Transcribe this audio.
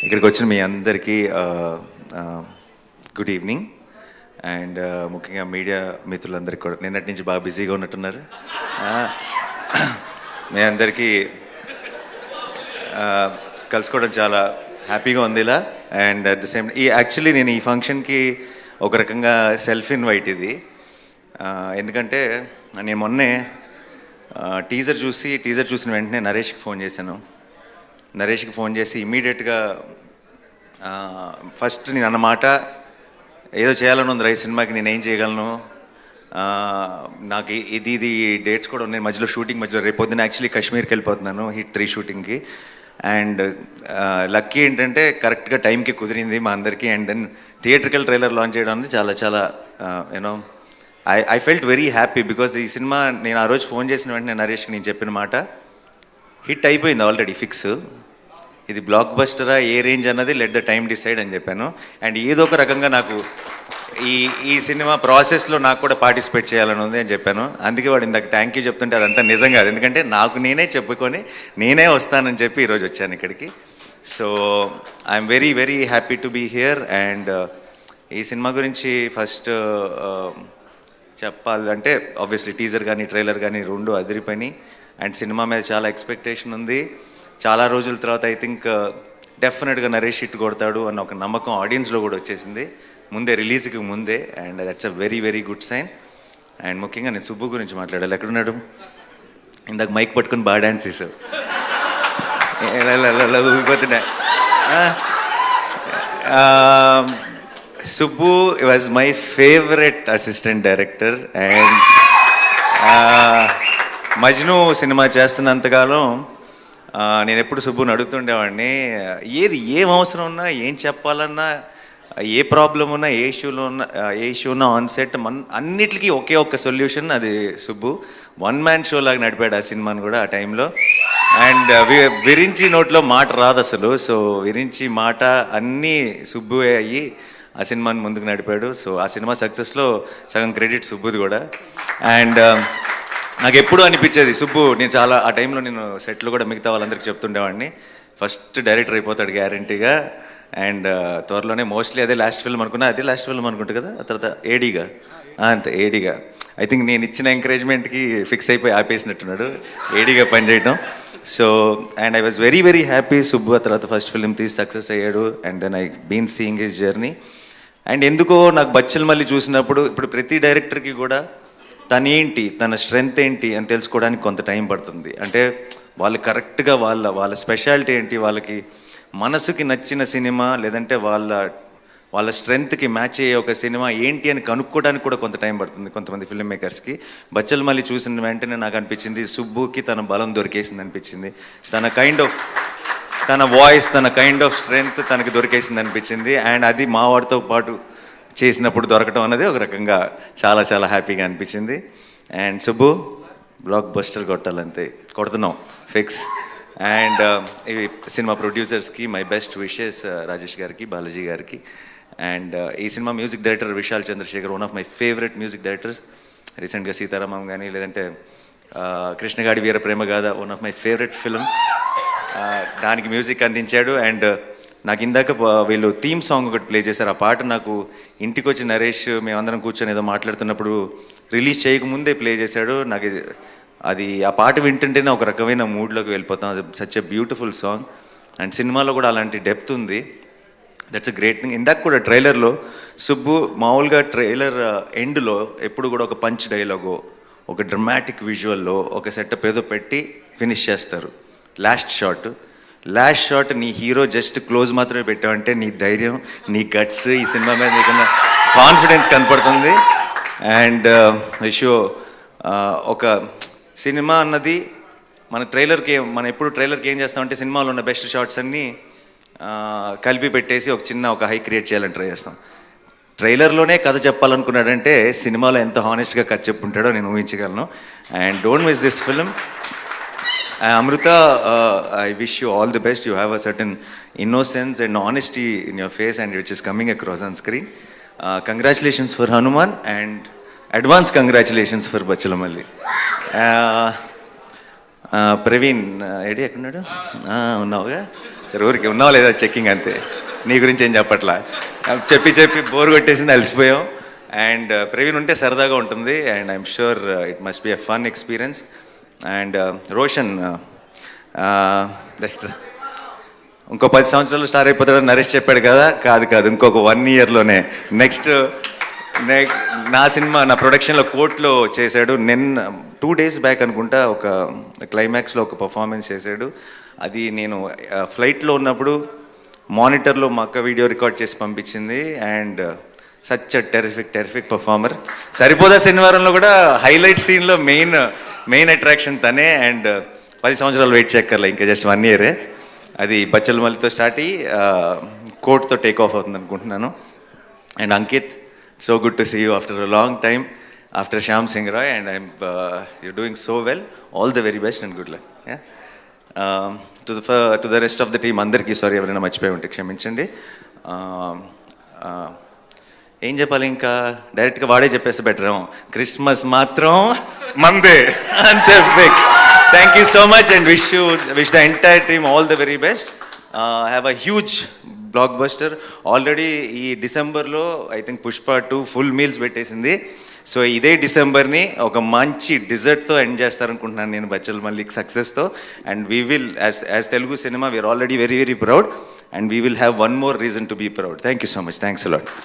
ఇక్కడికి వచ్చిన మీ అందరికీ గుడ్ ఈవినింగ్. అండ్ ముఖ్యంగా మీడియా మిత్రులందరికీ కూడా నిన్నటి నుంచి బాగా బిజీగా ఉన్నట్టున్నారు. మీ అందరికీ కలుసుకోవడం చాలా హ్యాపీగా ఉంది ఇలా. And at the same actually నేను ఈ ఫంక్షన్కి ఒక రకంగా సెల్ఫ్ ఇన్వైట్ ఇది. ఎందుకంటే నేను మొన్నే టీజర్ చూసిన వెంటనే నరేష్కి ఫోన్ చేశాను. నరేష్కి ఫోన్ చేసి ఇమీడియట్గా ఫస్ట్ నేను అన్నమాట, ఏదో చేయాలని ఉంది రైట్ సినిమాకి, నేనేం చేయగలను, నాకు ఇది డేట్స్ కూడా ఉన్నాయి మధ్యలో, షూటింగ్ మధ్యలో రేపు పొద్దున్న యాక్చువల్లీ కాశ్మీర్కి వెళ్ళిపోతున్నాను హిట్ 3 షూటింగ్కి. అండ్ లక్కీ ఏంటంటే కరెక్ట్గా టైంకి కుదిరింది మా అందరికీ. And then theatrical trailer launch చేయడం అనేది చాలా చాలా you know I felt very happy. Because ఈ సినిమా నేను ఆ రోజు ఫోన్ చేసిన వెంటనే నరేష్కి నేను చెప్పిన మాట, హిట్ అయిపోయింది ఆల్రెడీ ఫిక్స్, ఇది బ్లాక్ బస్టరా ఏ రేంజ్ అన్నది లెట్ ద టైమ్ డిసైడ్ అని చెప్పాను. అండ్ ఏదో ఒక రకంగా నాకు ఈ సినిమా ప్రాసెస్లో నాకు కూడా పార్టిసిపేట్ చేయాలని ఉంది అని చెప్పాను. అందుకే వాడు ఇందాక థ్యాంక్ యూ చెప్తుంటే అదంతా నిజం కాదు, ఎందుకంటే నాకు నేనే చెప్పుకొని నేనే వస్తానని చెప్పి ఈరోజు వచ్చాను ఇక్కడికి. So I'm very very happy to be here. And ఈ సినిమా గురించి ఫస్ట్ చెప్పాలంటే ఆబ్వియస్లీ టీజర్ కానీ ట్రైలర్ కానీ రెండు అదిరిపోయినాయి. అండ్ సినిమా మీద చాలా ఎక్స్పెక్టేషన్ ఉంది. చాలా రోజుల తర్వాత ఐ థింక్ డెఫినెట్గా నరేష్ హిట్ కొడతాడు అన్న ఒక నమ్మకం ఆడియన్స్లో కూడా వచ్చేసింది ముందే, రిలీజ్కి ముందే. And that's a very very good sign. And ముఖ్యంగా నేను సుబ్బు గురించి మాట్లాడాలి. ఎక్కడున్నాడు? ఇందాక మైక్ పట్టుకుని బాగా డ్యాన్స్ చేసావు, ఊగిపోతున్నా. Subbu was my favourite assistant director. And Majnu cinema చేస్తున్నంతకాలం నేను ఎప్పుడు సుబ్బుని అడుగుతుండేవాడిని, ఏం అవసరం ఉన్నా, ఏం చెప్పాలన్నా, ఏ ప్రాబ్లం ఉన్నా, ఏ ఇష్యూ ఉన్నా ఆన్ సెట్ అన్నిటికీ ఒకే ఒక్క సొల్యూషన్, అది సుబ్బు. వన్ మ్యాన్ షో లాగా నడిపాడు ఆ సినిమాని కూడా ఆ టైంలో. అండ్ విరించి నోట్లో మాట రాదు అసలు. సో విరించి మాట అన్నీ సుబ్బువే అయ్యి ఆ సినిమాని ముందుకు నడిపాడు. సో ఆ సినిమా సక్సెస్లో సగం క్రెడిట్ సుబ్బుది కూడా. అండ్ నాకు ఎప్పుడూ అనిపించేది సుబ్బు, నేను చాలా ఆ టైంలో నేను సెట్లో కూడా మిగతా వాళ్ళందరికీ చెప్తుండేవాడిని, ఫస్ట్ డైరెక్టర్ అయిపోతాడు గ్యారంటీగా. అండ్ త్వరలోనే మోస్ట్లీ అదే లాస్ట్ ఫిల్మ్ అనుకున్నా, అదే లాస్ట్ ఫిల్మ్ అనుకుంటా కదా, ఆ తర్వాత ఏడీగా, అంతే ఏడీగా. ఐ థింక్ నేను ఇచ్చిన ఎంకరేజ్మెంట్కి ఫిక్స్ అయిపోయి ఆపేసినట్టున్నాడు ఏడీగా పనిచేయడం. So and I was very very happy. Subbu ఆ తర్వాత ఫస్ట్ ఫిల్మ్ తీసి సక్సెస్ అయ్యాడు. And then I been seeing his journey. And ఎందుకో నాకు బచ్చల్ మళ్ళీ చూసినప్పుడు, ఇప్పుడు ప్రతి డైరెక్టర్కి కూడా తనేంటి, తన స్ట్రెంగ్త్ ఏంటి అని తెలుసుకోవడానికి కొంత టైం పడుతుంది. అంటే వాళ్ళు కరెక్ట్గా వాళ్ళ స్పెషాలిటీ ఏంటి, వాళ్ళకి మనసుకి నచ్చిన సినిమా లేదంటే వాళ్ళ స్ట్రెంగ్త్కి మ్యాచ్ అయ్యే ఒక సినిమా ఏంటి అని కనుక్కోవడానికి కూడా కొంత టైం పడుతుంది కొంతమంది ఫిల్మ్ మేకర్స్కి. బచ్చల్ మళ్ళీ చూసిన వెంటనే నాకు అనిపించింది సుబ్బుకి తన బలం దొరికేసింది అనిపించింది, తన వాయిస్, తన కైండ్ ఆఫ్ స్ట్రెంగ్త్ తనకి దొరికేసింది అనిపించింది. అండ్ అది మా వాడితో పాటు చేసినప్పుడు దొరకటం అనేది ఒక రకంగా చాలా చాలా హ్యాపీగా అనిపించింది. అండ్ సుబ్బు బ్లాక్ బస్టర్ కొట్టాలంతే, కొడుతున్నాం ఫిక్స్. అండ్ ఇవి సినిమా ప్రొడ్యూసర్స్కి మై బెస్ట్ విషెస్, రాజేష్ గారికి, బాలాజీ గారికి. అండ్ ఈ cinema music director Vishal Chandrasekhar, one of my favourite music directors. రీసెంట్గా సీతారామం కానీ లేదంటే Krishnagadi Veera Prema Gaadha, one of my favourite film, దానికి మ్యూజిక్ అందించాడు. అండ్ నాకు ఇందాక వీళ్ళు థీమ్ సాంగ్ ఒకటి ప్లే చేశారు. ఆ పాట నాకు ఇంటికి వచ్చి నరేష్ మేమందరం కూర్చొని ఏదో మాట్లాడుతున్నప్పుడు రిలీజ్ చేయకముందే ప్లే చేశాడు. నాకు అది ఆ పాట వింటుంటేనే ఒక రకమైన మూడ్లోకి వెళ్ళిపోతాం. Such a beautiful song. And సినిమాలో కూడా అలాంటి డెప్త్ ఉంది. That's a great thing. ఇందాక కూడా ట్రైలర్లో సుబ్బు మామూలుగా ట్రైలర్ ఎండ్లో ఎప్పుడు కూడా ఒక పంచ్ డైలాగో, ఒక డ్రమాటిక్ విజువల్లో ఒక సెటప్ ఏదో పెట్టి ఫినిష్ చేస్తారు. లాస్ట్ షాట్ నీ హీరో జస్ట్ క్లోజ్ మాత్రమే పెట్టావంటే నీ ధైర్యం, నీ గట్స్, ఈ సినిమా మీద నీకున్న కాన్ఫిడెన్స్ కనపడుతుంది. అండ్ షో ఒక సినిమా అన్నది మనం ఎప్పుడు ట్రైలర్కి ఏం చేస్తామంటే సినిమాలో ఉన్న బెస్ట్ షాట్స్ అన్నీ కలిపి పెట్టేసి ఒక హై క్రియేట్ చేయాలని ట్రై చేస్తాం. ట్రైలర్లోనే కథ చెప్పాలనుకున్నాడంటే సినిమాలో ఎంత హానెస్ట్గా కథ చెప్పుంటాడో నేను ఊహించగలను. And don't miss this film. Amrita, I wish you all the best. You have a certain innocence and honesty in your face, and which is coming across on screen. Congratulations for Hanuman, and advance congratulations for Bachalamalli. Praveen AD ఎక్కడున్నాడు? ఉన్నావుగా, సరే ఊరికి ఉన్నావా లేదా checking అంతే, నీ గురించి ఏం చెప్పట్లా, చెప్పి చెప్పి బోర్ కొట్టేసింది, అలసిపోయాం. అండ్ ప్రవీణ్ ఉంటే సరదాగా ఉంటుంది, and I'm sure it must be a fun experience. And Roshan ఇంకో 10 సంవత్సరాలు స్టార్ అయిపోతాడని నరేష్ చెప్పాడు కదా, కాదు కాదు, ఇంకొక 1 ఇయర్లోనే. నెక్స్ట్ నా సినిమా నా ప్రొడక్షన్లో కోర్టులో చేశాడు. నిన్న 2 days బ్యాక్ అనుకుంటా ఒక క్లైమాక్స్లో ఒక పర్ఫార్మెన్స్ చేశాడు. అది నేను ఫ్లైట్లో ఉన్నప్పుడు మానిటర్లో మా అక్క వీడియో రికార్డ్ చేసి పంపించింది. And such terrific performer. సరిపోదా శనివారంలో కూడా హైలైట్ సీన్లో మెయిన్ అట్రాక్షన్ తనే. అండ్ 10 సంవత్సరాలు వెయిట్ చేయక్కర్లే, ఇంకా జస్ట్ 1 year. అది బచ్చల్ మల్లితో స్టార్ట్ అయ్యి కోర్టుతో టేక్ ఆఫ్ అవుతుంది అనుకుంటున్నాను. And Ankit, so good to see you after a long time, after Shyam Singh Roy. And you doing so well, all the very best and good luck. To the rest of the team అందరికీ sorry, ఎవరైనా మర్చిపోయి ఉంటే క్షమించండి. ఏం చెప్పాలి, ఇంకా డైరెక్ట్గా వాడే చెప్పేస్తే బెటర్. క్రిస్మస్ మాత్రం మందే, అంతే fix. Thank you so much and wish the entire team all the very best. Have a huge blockbuster. Already ఈ డిసెంబర్లో I think Pushpa 2 full meals పెట్టేసింది. సో ఇదే డిసెంబర్ని ఒక మంచి డిజర్ట్తో ఎండ్ చేస్తారనుకుంటున్నాను నేను, బచ్చల్ మల్లిక్ సక్సెస్తో. And we will, as Telugu cinema, we're already very very proud, and we will have 1 more reason to be proud. Thank you so much. Thanks a lot.